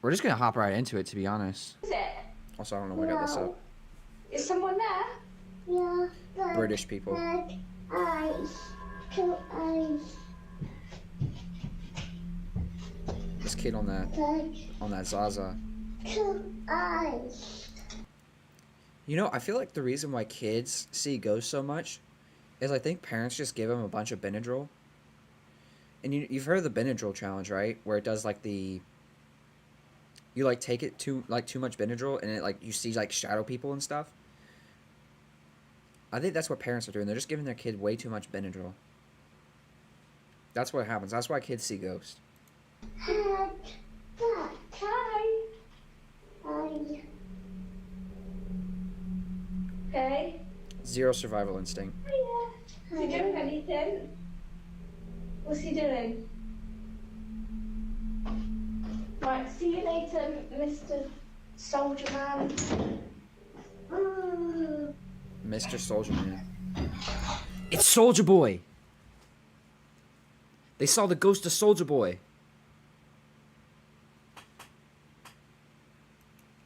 We're just gonna hop right into it, to be honest. Is it? Also, I don't know why I got this up. Is someone there? Yeah. British people. Eyes. 2 eyes. This kid on that Zaza. 2 eyes. You know, I feel like the reason why kids see ghosts so much is I think parents just give them a bunch of Benadryl. And you've heard of the Benadryl challenge, right? Where it does like you like take it too much Benadryl and it like you see like shadow people and stuff. I think that's what parents are doing. They're just giving their kid way too much Benadryl. That's what happens. That's why kids see ghosts. Head. Back. Hi. Eye. Okay. Zero survival instinct. Hiya. Is he doing anything? What's he doing? Right, see you later, Mr. Soldier Man. Mr. Soldier Man. It's Soldier Boy! They saw the ghost of Soldier Boy.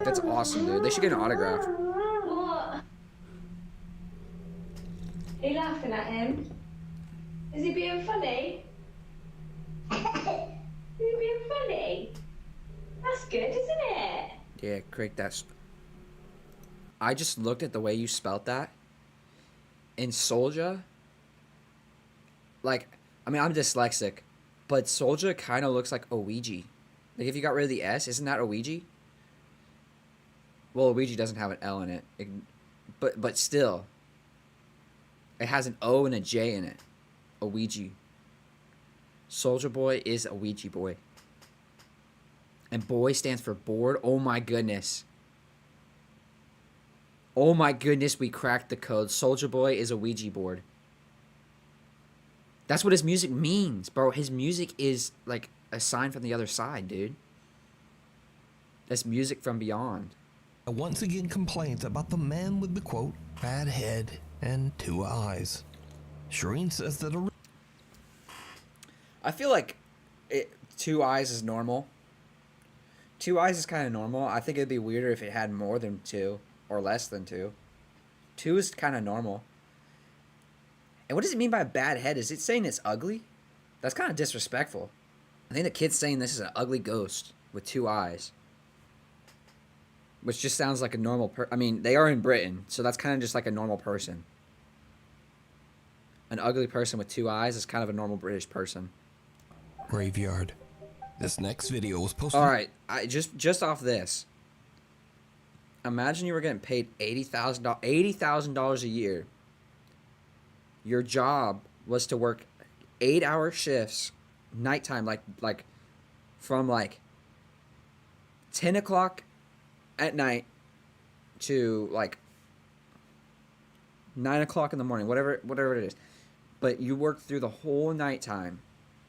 That's awesome, dude. They should get an autograph. What? Are you laughing at him? Is he being funny? Is he being funny? That's good, isn't it? Yeah, Craig, that's... I just looked at the way you spelt that. In Soldier... Like, I mean, I'm dyslexic. But Soldier kind of looks like Ouija. Like, if you got rid of the S, isn't that Ouija? Well, Ouija doesn't have an L in it. But still. It has an O and a J in it. Ouija. Soldier Boy is a Ouija boy. And boy stands for bored. Oh my goodness. Oh my goodness, we cracked the code. Soldier Boy is a Ouija board. That's what his music means, bro. His music is like a sign from the other side, dude. That's music from beyond. Once again complains about the man with the quote, bad head and 2 eyes. Shireen says that I feel like 2 eyes is normal. 2 eyes is kind of normal. I think it'd be weirder if it had more than 2 or less than 2. 2 is kind of normal. And what does it mean by a bad head? Is it saying it's ugly? That's kind of disrespectful. I think the kid's saying this is an ugly ghost with 2 eyes. Which just sounds like a normal I mean, they are in Britain, so that's kind of just like a normal person. An ugly person with 2 eyes is kind of a normal British person. graveyard. This next video was posted. All right, just off this. Imagine you were getting paid $80,000 a year. Your job was to work 8-hour shifts, nighttime, like from like 10 o'clock at night to like 9 o'clock in the morning, whatever it is. But you worked through the whole nighttime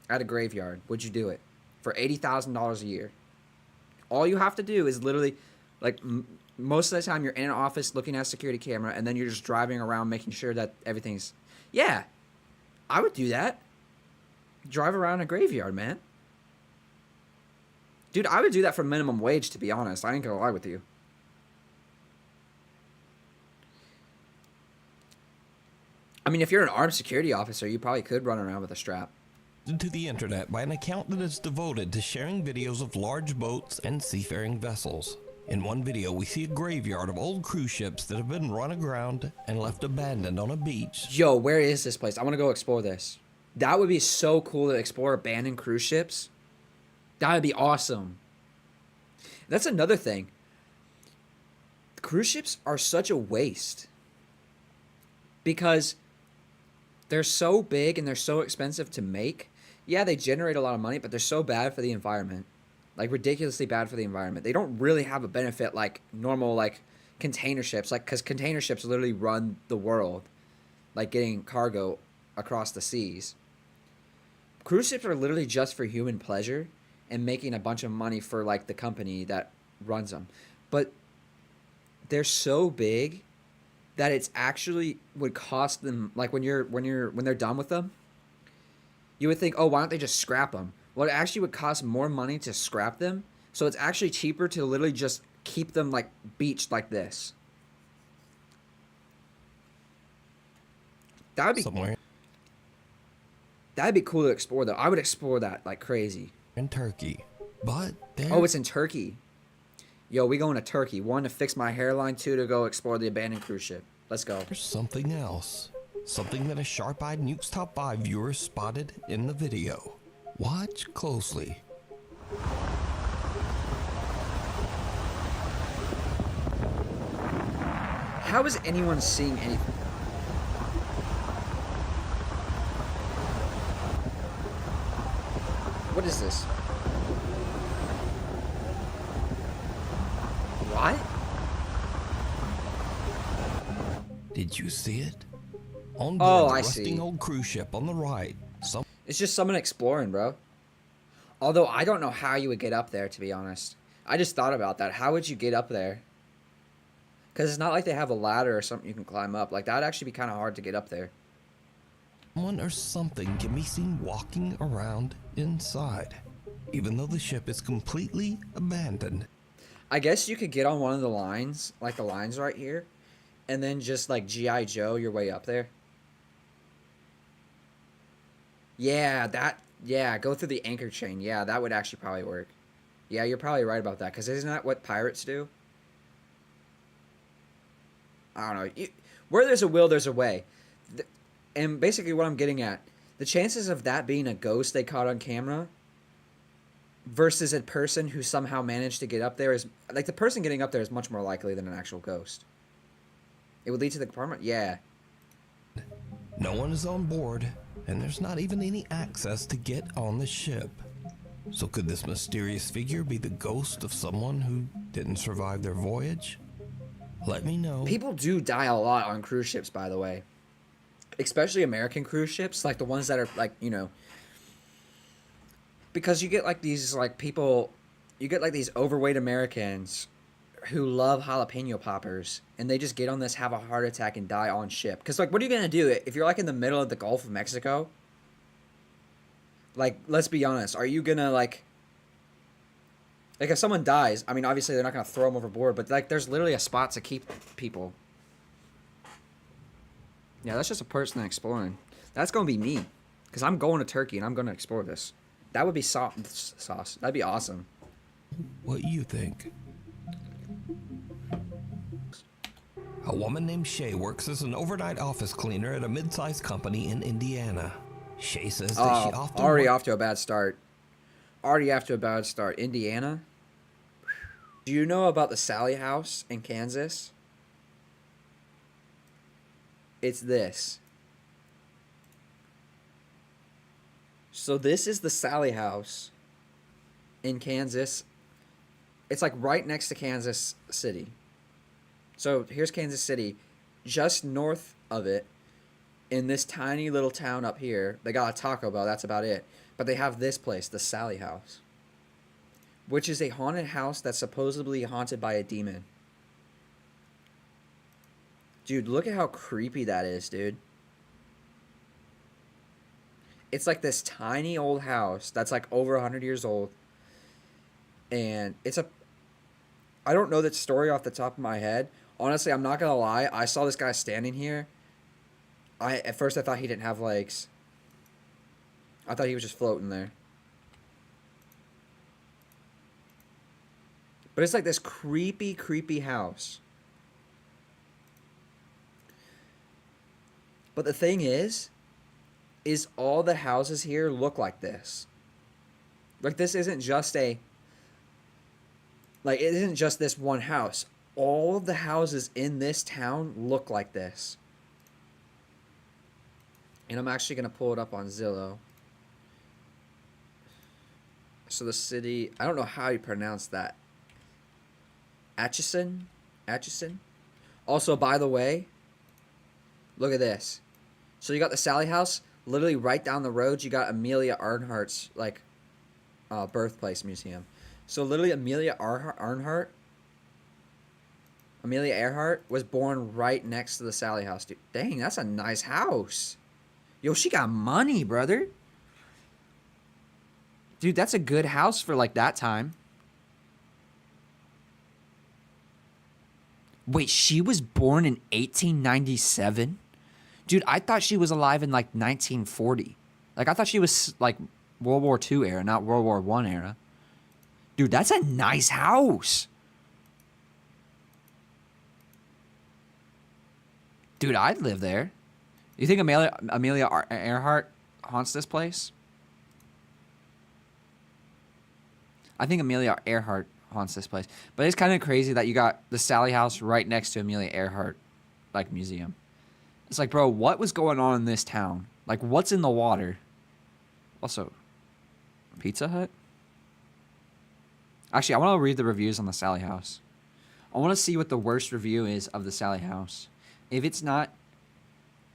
at a graveyard. Would you do it for $80,000 a year? All you have to do is literally, like, most of the time you're in an office looking at a security camera, and then you're just driving around making sure that everything's... Yeah, I would do that. Drive around a graveyard, man. Dude, I would do that for minimum wage, to be honest. I ain't gonna lie with you. I mean, if you're an armed security officer, you probably could run around with a strap. To the internet by an account that is devoted to sharing videos of large boats and seafaring vessels. In one video, we see a graveyard of old cruise ships that have been run aground and left abandoned on a beach. Yo, where is this place? I want to go explore this. That would be so cool to explore abandoned cruise ships. That would be awesome. That's another thing. Cruise ships are such a waste. Because they're so big and they're so expensive to make. Yeah, they generate a lot of money, but they're so bad for the environment. Like, ridiculously bad for the environment. They don't really have a benefit like normal, like, container ships. Like, because container ships literally run the world. Like, getting cargo across the seas. Cruise ships are literally just for human pleasure and making a bunch of money for, like, the company that runs them. But they're so big that it's actually would cost them, like, when they're done with them, you would think, oh, why don't they just scrap them? Well, it actually would cost more money to scrap them So it's actually cheaper to literally just keep them like beached like this. That would be somewhere that'd be cool to explore though. I would explore that like crazy. in Turkey. But Oh, it's in Turkey. Yo, we going to Turkey. One, to fix my hairline. Two, to go explore the abandoned cruise ship. Let's go. there's something else. Something that a sharp-eyed Nuke's Top 5 viewer spotted in the video. Watch closely. How is anyone seeing anything? What is this? What? Did you see it? On Oh, board the I rusting see. old cruise ship on the right, It's just someone exploring, bro. Although I don't know how you would get up there, to be honest. I just thought about that. How would you get up there? Because it's not like they have a ladder or something you can climb up. Like, that would actually be kind of hard to get up there. someone or something can be seen walking around inside, even though the ship is completely abandoned. I guess you could get on one of the lines, like the lines right here, and then just, like, G.I. Joe your way up there. Yeah, go through the anchor chain. Yeah, that would actually probably work. Yeah, you're probably right about that, because isn't that what pirates do? I don't know. Where there's a will, there's a way. And basically what I'm getting at, the chances of that being a ghost they caught on camera versus a person who somehow managed to get up there is, like, the person getting up there is much more likely than an actual ghost. It would lead to the compartment? Yeah. No one is on board, and there's not even any access to get on the ship. So could this mysterious figure be the ghost of someone who didn't survive their voyage? Let me know. People do die a lot on cruise ships, by the way. Especially American cruise ships, like the ones that are, like, you know, because you get like these like people, you get like these overweight Americans who love jalapeno poppers, and they just get on this, have a heart attack, and die on ship. Because, like, what are you gonna do if you're like in the middle of the Gulf of Mexico? Like, let's be honest, are you gonna like if someone dies, I mean, obviously they're not gonna throw them overboard, but like there's literally a spot to keep people. Yeah, that's just a person exploring. That's gonna be me, because I'm going to Turkey and I'm gonna explore this. That would be sauce. That'd be awesome. What you think? A woman named Shay works as an overnight office cleaner at a mid-sized company in Indiana. Shay says that she often already off to a bad start. Already after a bad start. Indiana? Do you know about the Sally House in Kansas? It's this. So this is the Sally House in Kansas. It's like right next to Kansas City. So here's Kansas City. Just north of it, in this tiny little town up here, they got a Taco Bell. That's about it. But they have this place, the Sally House, which is a haunted house that's supposedly haunted by a demon. Dude, look at how creepy that is, dude. It's like this tiny old house that's like over 100 years old. And I don't know that story off the top of my head. Honestly, I'm not going to lie. I saw this guy standing here. At first I thought he didn't have legs. I thought he was just floating there. But it's like this creepy, creepy house. But the thing is all the houses here look like this. Like, this isn't just it isn't just this one house. All of the houses in this town look like this. And I'm actually going to pull it up on Zillow. So the city, I don't know how you pronounce that. Atchison? Also, by the way, look at this. So you got the Sally House. Literally right down the road, you got Amelia Earhart's, like, birthplace museum. So literally Amelia Earhart was born right next to the Sally House, dude. Dang, that's a nice house. Yo, she got money, brother. Dude, that's a good house for, like, that time. Wait, she was born in 1897? Dude, I thought she was alive in like 1940. Like, I thought she was like World War II era, not World War I era. Dude, that's a nice house. Dude, I'd live there. You think Amelia Earhart haunts this place? I think Amelia Earhart haunts this place. But it's kind of crazy that you got the Sally house right next to Amelia Earhart, like, museum. It's like, bro, what was going on in this town? Like, what's in the water? Also, Pizza Hut? Actually, I want to read the reviews on the Sally house. I want to see what the worst review is of the Sally house. If it's not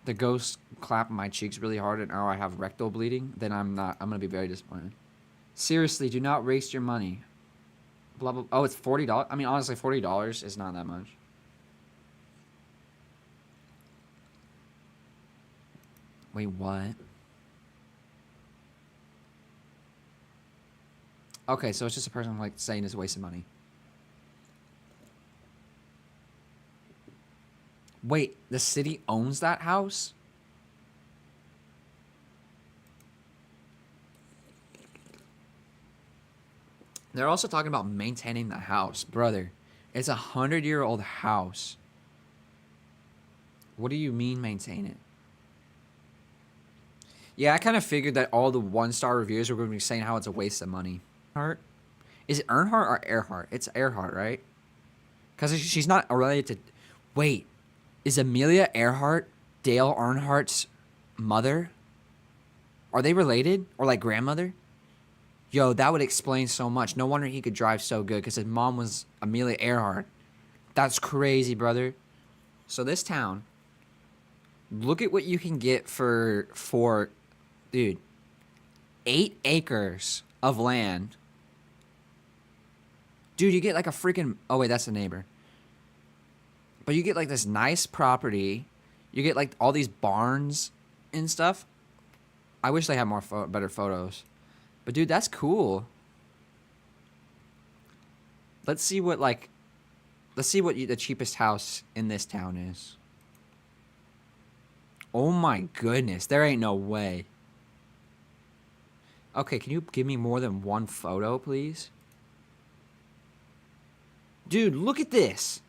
the ghost clapping my cheeks really hard and now I have rectal bleeding, then I'm going to be very disappointed. Seriously, do not waste your money. Blah, blah. Oh, it's $40. I mean, honestly, $40 is not that much. Wait, what? Okay, so it's just a person like saying it's a waste of money. Wait, the city owns that house? They're also talking about maintaining the house. Brother, it's 100-year-old house. What do you mean maintain it? Yeah, I kind of figured that all the one-star reviews were going to be saying how it's a waste of money. Is it Earnhardt or Earhart? It's Earhart, right? Because she's not related to... Wait, is Amelia Earhart Dale Earnhardt's mother? Are they related? Or like grandmother? Yo, that would explain so much. No wonder he could drive so good, because his mom was Amelia Earhart. That's crazy, brother. So this town, look at what you can get for dude, 8 acres of land. Dude, you get like a freaking... Oh, wait, that's the neighbor. But you get like this nice property. You get like all these barns and stuff. I wish they had more better photos. But dude, that's cool. Let's see what the cheapest house in this town is. Oh my goodness, there ain't no way. Okay, can you give me more than one photo, please? Dude, look at this.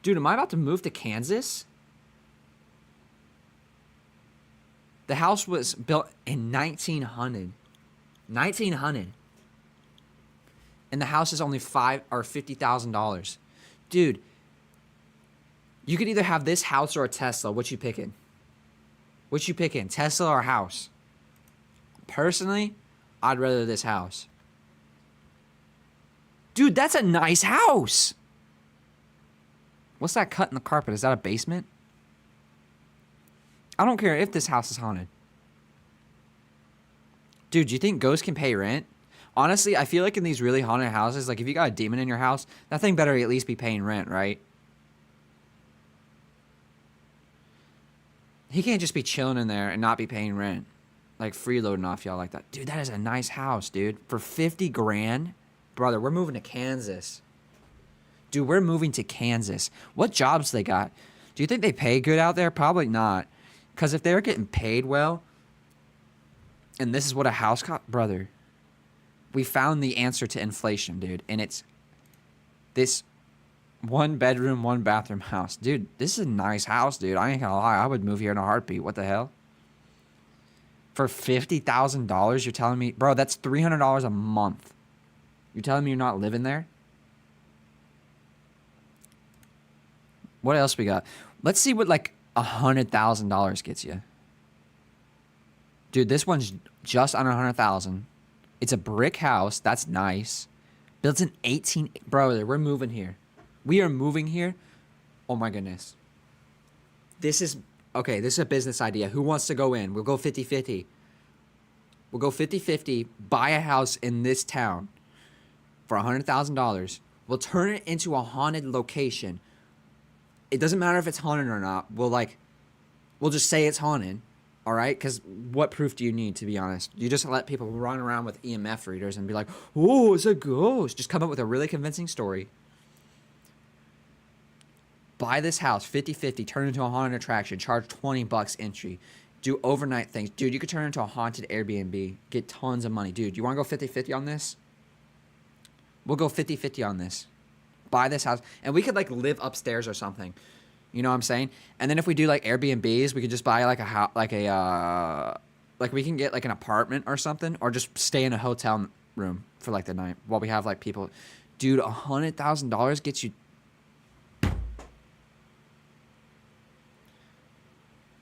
Dude, am I about to move to Kansas? The house was built in 1900. 1900. And the house is only $50,000. Dude, you could either have this house or a Tesla. What you picking? What you picking? Tesla or house? Personally, I'd rather this house. Dude, that's a nice house. What's that cut in the carpet? Is that a basement? I don't care if this house is haunted. Dude, do you think ghosts can pay rent? Honestly, I feel like in these really haunted houses, like if you got a demon in your house, that thing better at least be paying rent, right? He can't just be chilling in there and not be paying rent. Like freeloading off y'all like that. Dude, that is a nice house, dude. For 50 grand? Brother, we're moving to Kansas. Dude, we're moving to Kansas. What jobs they got? Do you think they pay good out there? Probably not. Because if they're getting paid well, and this is what a house cost, brother, we found the answer to inflation, dude. And it's this 1 bedroom, 1 bathroom house. Dude, this is a nice house, dude. I ain't gonna lie. I would move here in a heartbeat. What the hell? For $50,000, you're telling me, bro, that's $300 a month. You're telling me you're not living there? What else we got? Let's see what like $100,000 gets you. Dude, this one's just under 100,000. It's a brick house. That's nice. Built in 18... Bro, we're moving here. We are moving here. Oh my goodness. This is... Okay, this is a business idea. Who wants to go in? We'll go 50-50. We'll go 50-50. Buy a house in this town for $100,000. We'll turn it into a haunted location. It doesn't matter if it's haunted or not. We'll just say it's haunted. All right? Because what proof do you need, to be honest? You just let people run around with EMF readers and be like, oh, it's a ghost. Just come up with a really convincing story. buy this house 50-50, turn it into a haunted attraction, charge $20 entry, do overnight things. Dude, you could turn it into a haunted Airbnb, get tons of money. Dude, you want to go 50-50 on this? We'll go 50-50 on this. Buy this house, and we could like live upstairs or something. You know what I'm saying? And then if we do like Airbnbs, we could just buy like a house, like we can get like an apartment or something, or just stay in a hotel room for like the night while we have like people. Dude, $100,000 gets you.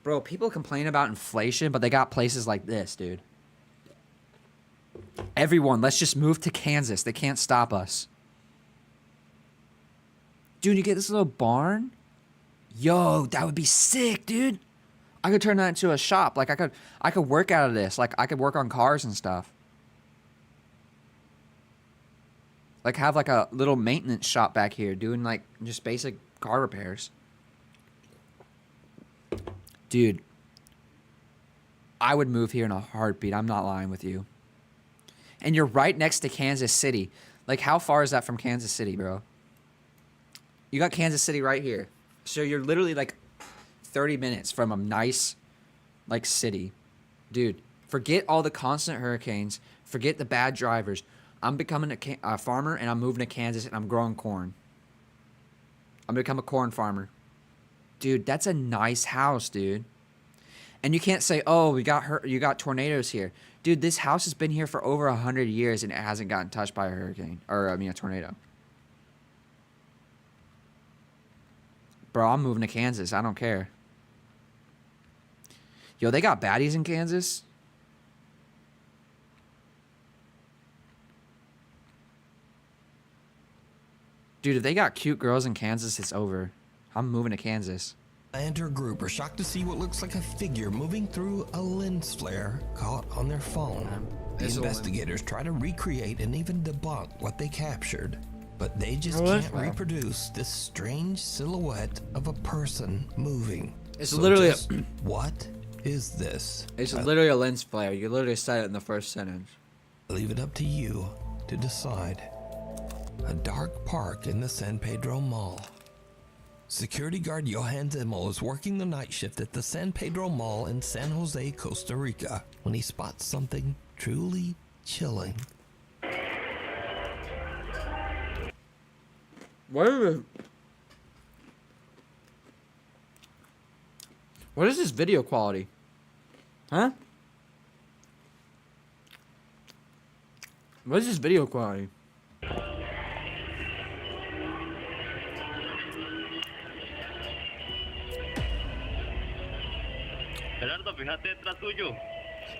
Bro, people complain about inflation, but they got places like this, dude. Everyone, let's just move to Kansas. They can't stop us. Dude, you get this little barn? Yo, that would be sick, dude. I could turn that into a shop. Like I could work out of this. Like I could work on cars and stuff. Like have like a little maintenance shop back here doing like just basic car repairs. Dude, I would move here in a heartbeat. I'm not lying with you. And you're right next to Kansas City. Like, how far is that from Kansas City, bro? You got Kansas City right here. So you're literally like 30 minutes from a nice, like, city. Dude, forget all the constant hurricanes. Forget the bad drivers. I'm becoming a farmer, and I'm moving to Kansas, and I'm growing corn. I'm going to become a corn farmer. Dude, that's a nice house, dude. And you can't say, oh, you got tornadoes here. Dude, this house has been here for over 100 years, and it hasn't gotten touched by a hurricane. Or, a tornado. Bro, I'm moving to Kansas. I don't care. Yo, they got baddies in Kansas? Dude, if they got cute girls in Kansas, it's over. I'm moving to Kansas. And her group are shocked to see what looks like a figure moving through a lens flare caught on their phone. The investigators try to recreate and even debunk what they captured, but they just can't reproduce this strange silhouette of a person moving. It's literally what is this? It's literally a lens flare. You literally said it in the first sentence. Leave it up to you to decide. A dark park in the San Pedro Mall. Security guard Johan Zimmel is working the night shift at the San Pedro Mall in San Jose, Costa Rica, when he spots something truly chilling. What is this video quality? Huh? What is this video quality?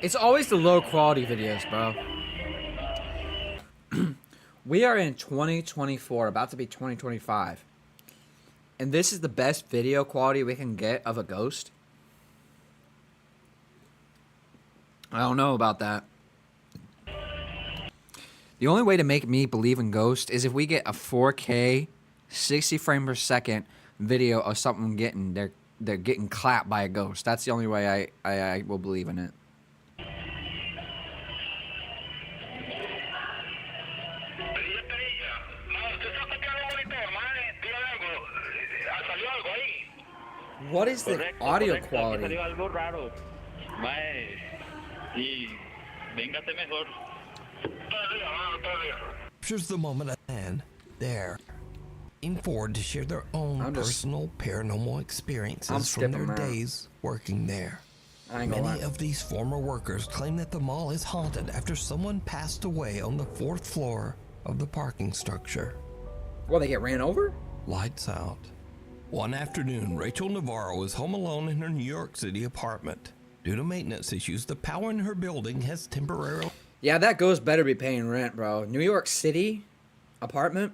It's always the low quality videos, bro. We are in 2024, about to be 2025. And this is the best video quality we can get of a ghost? I don't know about that. The only way to make me believe in ghosts is if we get a 4K, 60 frame per second video of something they're getting clapped by a ghost. That's the only way I will believe in it. What is the audio quality? Captures the moment at hand there. Forward to share their own personal paranormal experiences from their days working there. Many of these former workers claim that the mall is haunted after someone passed away on the 4th floor of the parking structure. Well, they get ran over? Lights out. One afternoon, Rachel Navarro was home alone in her New York City apartment. Due to maintenance issues, the power in her building has temporarily... Yeah, that ghost better be paying rent, bro. New York City apartment?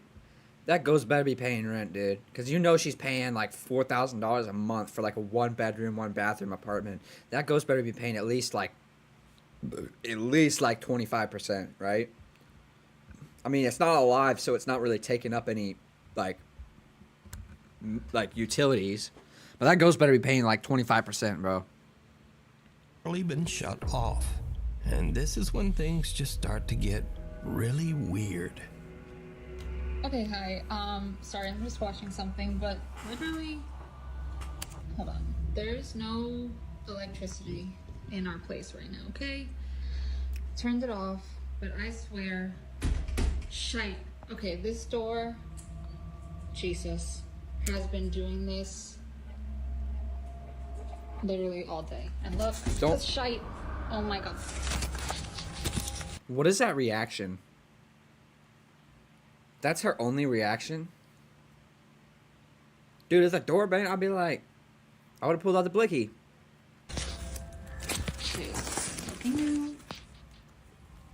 That ghost better be paying rent, dude. Because you know she's paying like $4,000 a month for like a 1-bedroom, 1-bathroom apartment. That ghost better be paying at least like 25%, right? I mean, it's not alive, so it's not really taking up any like utilities. But that ghost better be paying like 25%, bro. Been shut off. And this is when things just start to get really weird. Okay, hi. Sorry, I'm just watching something, but literally, hold on. There's no electricity in our place right now, okay? Turned it off, but I swear, shite. Okay, this door, Jesus, has been doing this literally all day. And look, Don't- that's shite. Oh my god. What is that reaction? That's her only reaction? Dude, if the door bang, I'd be like, I would have pulled out the blicky.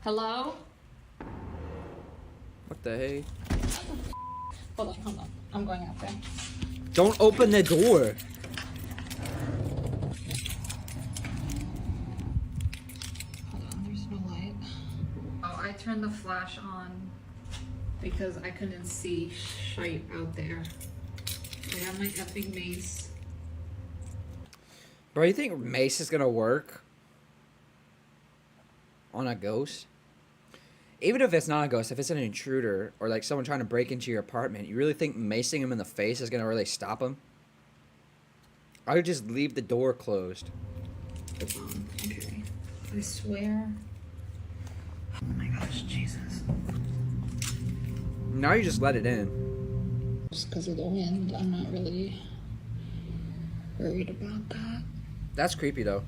Hello? What the hey? Hold on. I'm going out there. Don't open the door. Hold on, there's no light. Oh, I turned the flash on because I couldn't see shite out there. I have my epic mace. Bro, you think mace is gonna work on a ghost? Even if it's not a ghost, if it's an intruder or like someone trying to break into your apartment, you really think macing him in the face is gonna really stop him? I would just leave the door closed. Okay. I swear. Oh my gosh, Jesus. Now you just let it in. Just because of the wind, I'm not really worried about that. That's creepy though.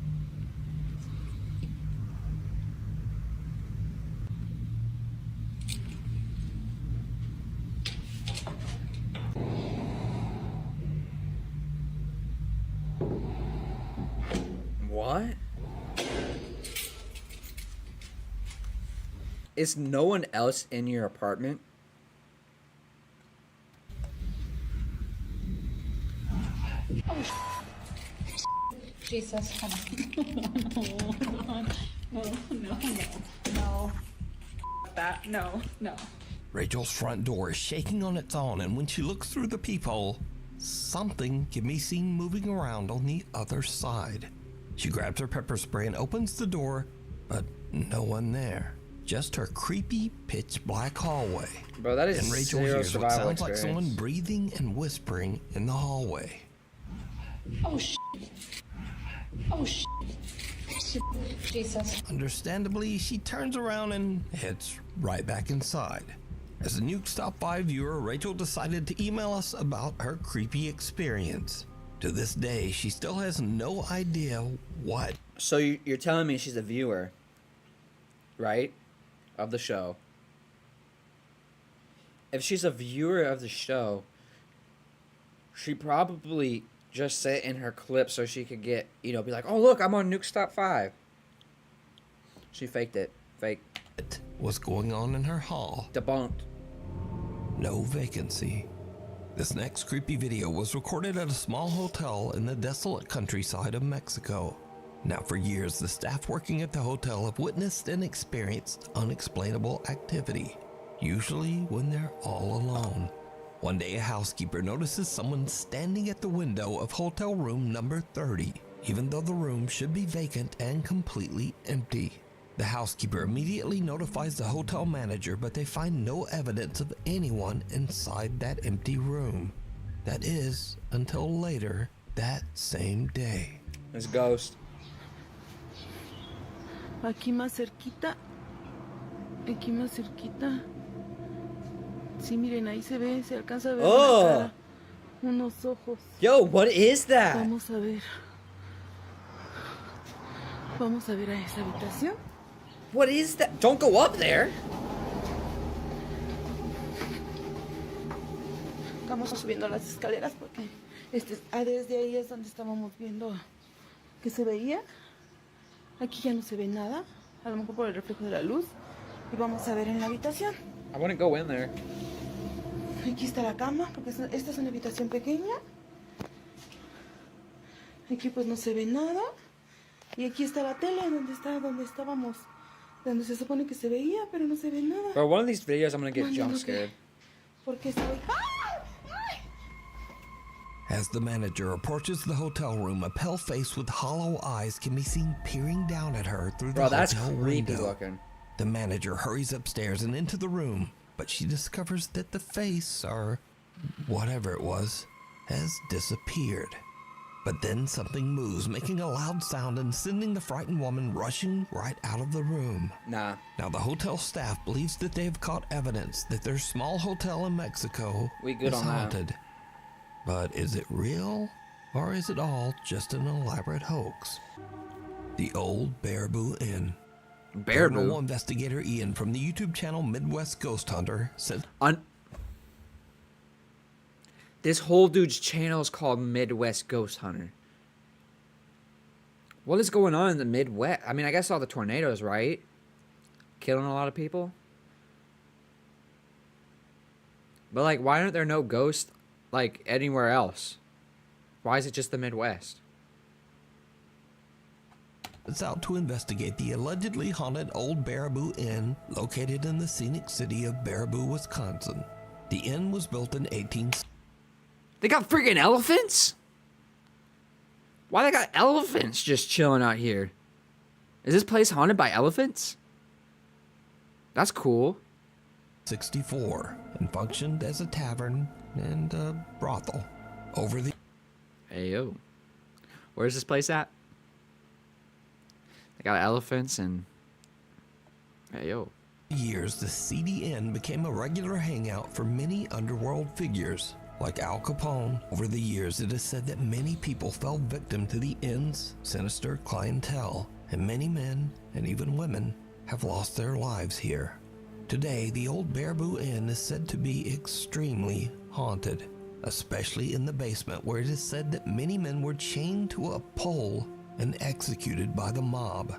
What? Is no one else in your apartment? Jesus, hold on. No. That, no. Rachel's front door is shaking on its own, and when she looks through the peephole, something can be seen moving around on the other side. She grabs her pepper spray and opens the door, but no one there. Just her creepy, pitch black hallway. Bro, that is And Rachel zero hears what survival sounds like experience. someone breathing and whispering in the hallway. Oh, shit. Jesus. Understandably, she turns around and heads right back inside. As a Nuke Stop 5 viewer, Rachel decided to email us about her creepy experience. To this day, she still has no idea what. So you're telling me she's a viewer, right? Of the show. If she's a viewer of the show, she probably just set in her clip so she could get, be like, oh, look, I'm on Nuke Stop 5. She faked it. Fake. Was going on in her hall. Debunked. No vacancy. This next creepy video was recorded at a small hotel in the desolate countryside of Mexico. Now, for years, the staff working at the hotel have witnessed and experienced unexplainable activity, usually when they're all alone. One day, a housekeeper notices someone standing at the window of hotel room number 30, even though the room should be vacant and completely empty. The housekeeper immediately notifies the hotel manager, but they find no evidence of anyone inside that empty room. That is, until later that same day. It's a ghost. Aquí más cerquita. Aquí más cerquita. Sí, miren, ahí se ve, se alcanza a ver Oh. una cara, unos ojos. Yo, what is that? Vamos a ver. Vamos a ver a esa habitación. What is that? Don't go up there. Estamos subiendo las escaleras porque desde ahí es donde estábamos viendo que se veía. Aquí ya no se ve nada, a lo mejor por el reflejo de la luz. Y vamos a ver en la habitación. I wouldn't go in there. Aquí está la cama, porque esta es una habitación pequeña. Aquí pues no se ve nada. Y aquí está la tele, donde estábamos. Donde se supone que se veía, pero no se ve nada. Bro, one of these videos I'm gonna get No, no, jump no, scared. Porque se ve... As the manager approaches the hotel room, a pale face with hollow eyes can be seen peering down at her through the Bro, that's hotel creepy window. looking. The manager hurries upstairs and into the room, but she discovers that the face, or whatever it was, has disappeared. But then something moves, making a loud sound and sending the frightened woman rushing right out of the room. Nah. Now, the hotel staff believes that they have caught evidence that their small hotel in Mexico We good is on that. haunted. But is it real, or is it all just an elaborate hoax? The Old Baraboo Inn. Paranormal Baraboo. investigator Ian from the YouTube channel Midwest Ghost Hunter said This whole dude's channel is called Midwest Ghost Hunter. What is going on in the Midwest? I mean, I guess all the tornadoes, right? Killing a lot of people. But, like, why aren't there no ghosts, like, anywhere else? Why is it just the Midwest? it's out to investigate the allegedly haunted Old Baraboo Inn located in the scenic city of Baraboo, Wisconsin. The inn was built in 18... They got freaking elephants? Why they got elephants just chilling out here? Is this place haunted by elephants? That's cool. 64 and functioned as a tavern and a brothel. Over the Hey, yo. Where's this place at? They got elephants and... Hey, yo. years, the seedy inn became a regular hangout for many underworld figures, like Al Capone. Over the years, it is said that many people fell victim to the inn's sinister clientele, and many men, and even women, have lost their lives here. Today, the Old Baraboo Inn is said to be extremely haunted, especially in the basement, where it is said that many men were chained to a pole and executed by the mob.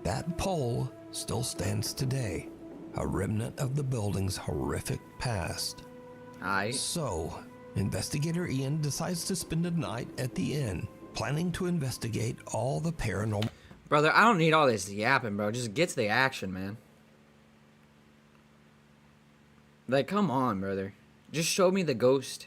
That pole still stands today, a remnant of the building's horrific past. Aye. So, investigator Ian decides to spend a night at the inn, planning to investigate all the paranormal. Brother, I don't need all this yapping, bro. Just get to the action, man. Like, come on, brother. Just show me the ghost.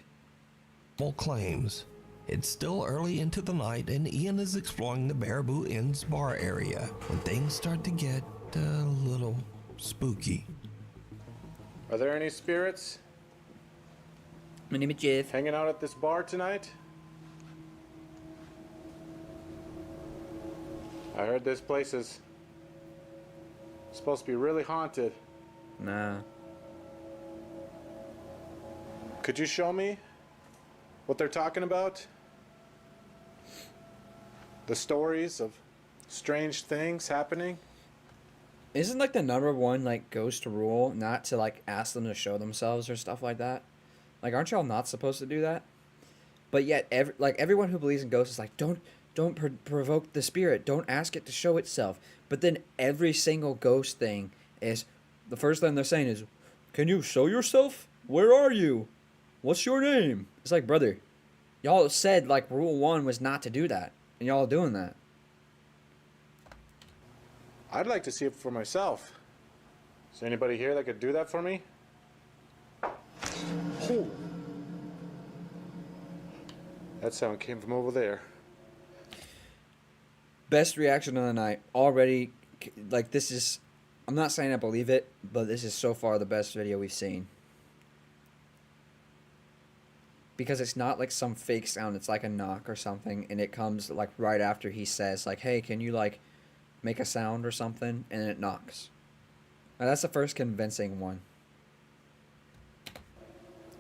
Claims. It's still early into the night, and Ian is exploring the Baraboo Inn's bar area when things start to get a little spooky. Are there any spirits My name is Jeff. hanging out at this bar tonight? I heard this place is supposed to be really haunted. Nah. Could you show me what they're talking about? The stories of strange things happening? Isn't, like, the #1, like, ghost rule not to, like, ask them to show themselves or stuff like that? Like, aren't y'all not supposed to do that? But yet, everyone who believes in ghosts is like, don't provoke the spirit. Don't ask it to show itself. But then every single ghost thing is, the first thing they're saying is, can you show yourself? Where are you? What's your name? It's like, brother, y'all said, like, rule 1 was not to do that. And y'all are doing that. I'd like to see it for myself. Is there anybody here that could do that for me? Oh. That sound came from over there. Best reaction of the night. Already, like, this is... I'm not saying I believe it, but this is so far the best video we've seen. Because it's not like some fake sound. It's like a knock or something, and it comes, like, right after he says, like, hey, can you, like, make a sound or something? And then it knocks. Now, that's the first convincing one.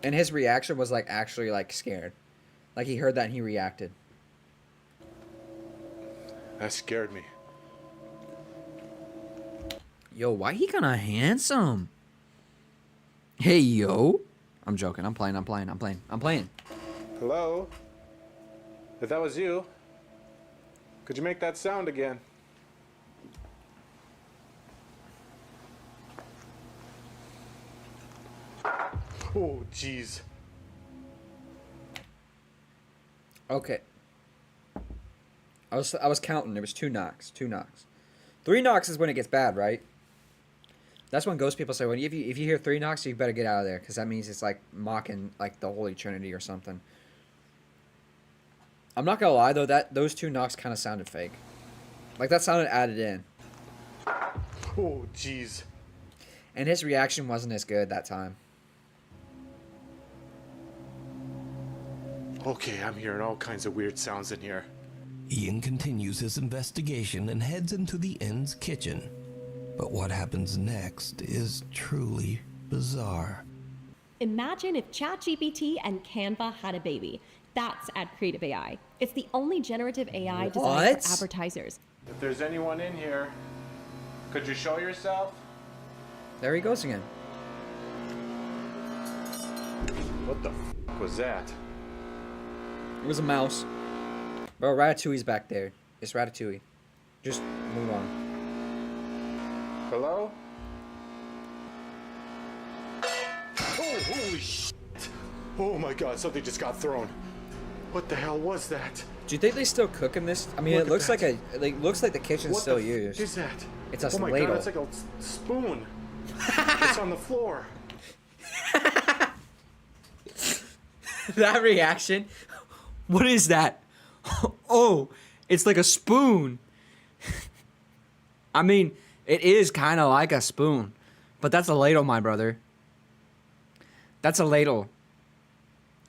And his reaction was, like, actually, like, scared. Like, he heard that and he reacted. That scared me. Yo, why he kinda handsome? Hey, yo. I'm joking. I'm playing. Hello? If that was you, could you make that sound again? Oh, jeez. Okay. I was counting. There was 2 knocks. 2 knocks. 3 knocks is when it gets bad, right? That's when ghost people say, well, if you hear 3 knocks, you better get out of there, because that means it's like mocking like the Holy Trinity or something. I'm not gonna lie though, those 2 knocks kind of sounded fake. Like that sounded added in. Oh, jeez. And his reaction wasn't as good that time. Okay, I'm hearing all kinds of weird sounds in here. Ian continues his investigation and heads into the inn's kitchen. But what happens next is truly bizarre. Imagine if ChatGPT and Canva had a baby. That's Ad Creative AI. It's the only generative AI designed What? for advertisers. If there's anyone in here, could you show yourself? There he goes again. What the f was that? It was a mouse. Bro, Ratatouille's back there. It's Ratatouille. Just move on. Hello? Oh, holy shit! Oh my god, something just got thrown. What the hell was that? Do you think they still cook in this? I mean, Look it looks at like looks like the kitchen's What still the f used. is that? It's a oh my ladle. god, it's like a spoon. It's on the floor. That reaction. What is that? Oh, it's like a spoon. I mean, it is kind of like a spoon, but that's a ladle, my brother. That's a ladle.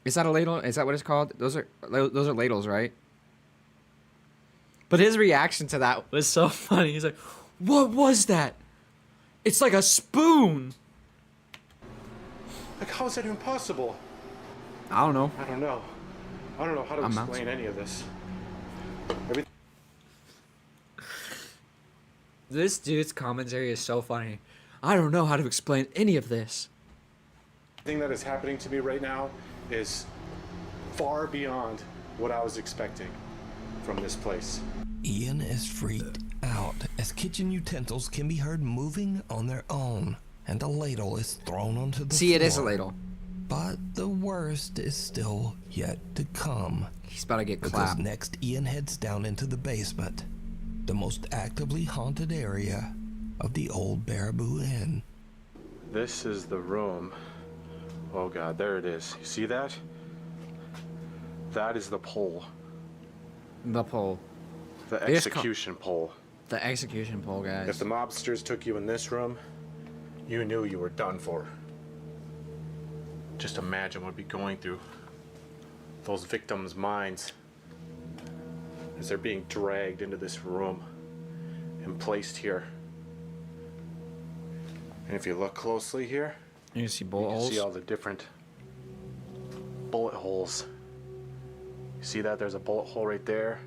Is that a ladle? Is that what it's called? Those are ladles, right? But his reaction to that was so funny. He's like, "What was that? It's like a spoon." Like, how is that even possible? I don't know. I don't know. I don't know how to I'm not- explain any of this. This dude's commentary is so funny. I don't know how to explain any of this. Everything that is happening to me right now is far beyond what I was expecting from this place. Ian is freaked out as kitchen utensils can be heard moving on their own, and a ladle is thrown onto the See, floor. it is a ladle. But the worst is still yet to come. He's about to get Because clapped. next, Ian heads down into the basement, the most actively haunted area of the old Baraboo Inn. This is the room. Oh god, there it is. You see that? That is the pole. The pole. The They just execution pole. The execution pole, guys. If the mobsters took you in this room, you knew you were done for. Just imagine what would be going through those victims' minds as they're being dragged into this room and placed here. And if you look closely here, You can see you bullet can holes. see all the different bullet holes. You see that? There's a bullet hole right there.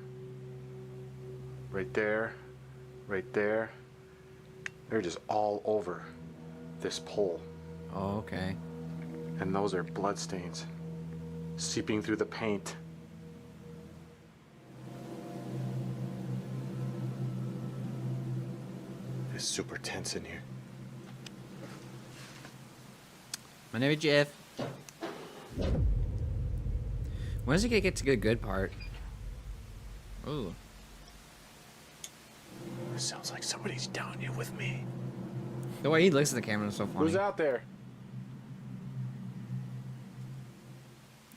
Right there. Right there. They're just all over this pole. Oh, okay. And those are blood stains seeping through the paint. It's super tense in here. My name is Jeff. When does it get to the good part? Ooh. It sounds like somebody's down here with me. The way he looks at the camera is so funny. Who's out there?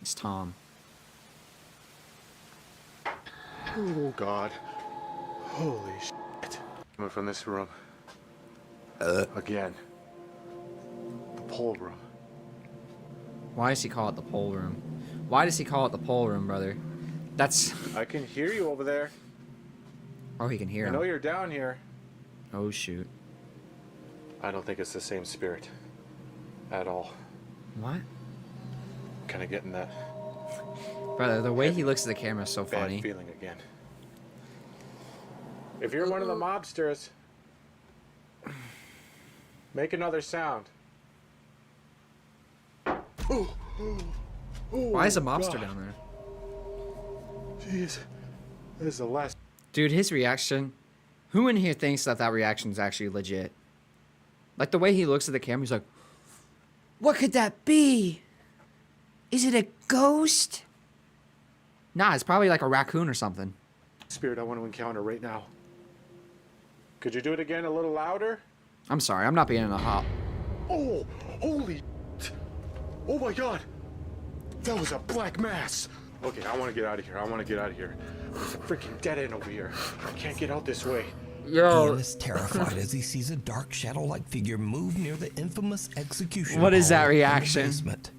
It's Tom. Oh God. Holy shit. Coming from this room. Again. The pole room. Why does he call it the pole room? Why does he call it the pole room, brother? That's... I can hear you over there. Oh, he can hear I him. know you're down here. Oh, shoot. I don't think it's the same spirit. At all. What? I'm kind of getting that Brother, the way he looks at the camera is so bad funny. feeling again. If you're one of the mobsters, make another sound. Why is a mobster down there? Jeez. This is the last. Dude, his reaction. Who in here thinks that that reaction is actually legit? Like the way he looks at the camera, he's like, "What could that be? Is it a ghost?" Nah, it's probably like a raccoon or something. Spirit I want to encounter right now. Could you do it again a little louder? I'm sorry, I'm not being in a hop. Oh, holy shit. Oh my god. That was a black mass. Okay, I want to get out of here. I want to get out of here. There's a freaking dead end over here. I can't get out this way. Yo. Ian is terrified as he sees a dark shadow-like figure move near the infamous execution What is that hall in the reaction? basement.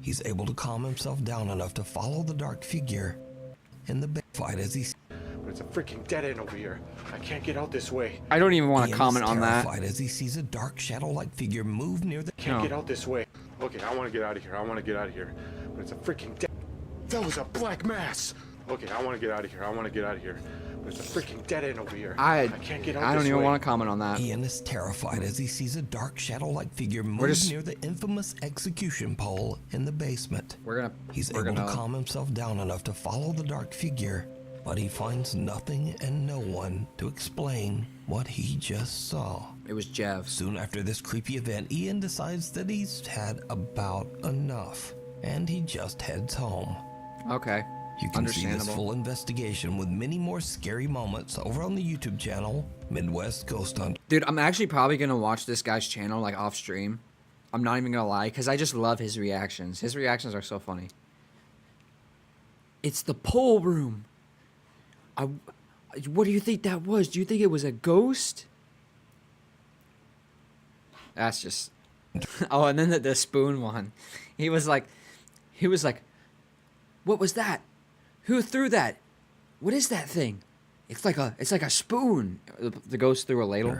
He's able to calm himself down enough to follow the dark figure in the fight as he. But it's a freaking dead end over here. I can't get out this way. I don't even want to Ian comment is on that. terrified as he sees a dark shadow-like figure move near the. Can't No. get out this way. Okay, I want to get out of here. I want to get out of here. But it's a freaking dead. That was a black mass. Okay, I want to get out of here. I want to get out of here. But it's a freaking dead end over here. I can't get out I don't this even way. want to comment on that. Ian is terrified as he sees a dark shadow-like figure move just- near the infamous execution pole in the basement. We're He's gonna able to calm himself down enough to follow the dark figure, but he finds nothing and no one to explain what he just saw. It was Jev. Soon after this creepy event, Ian decides that he's had about enough, and he just heads home. Okay. You can see this Understandable. full investigation with many more scary moments over on the YouTube channel, Midwest Ghost Hunt. Dude, I'm actually probably gonna watch this guy's channel like off stream. I'm not even gonna lie, because I just love his reactions. His reactions are so funny. It's the poll room. What do you think that was? Do you think it was a ghost? That's just. Oh, and then the spoon one. He was like, what was that? Who threw that? What is that thing? It's like a spoon. The ghost threw a ladle.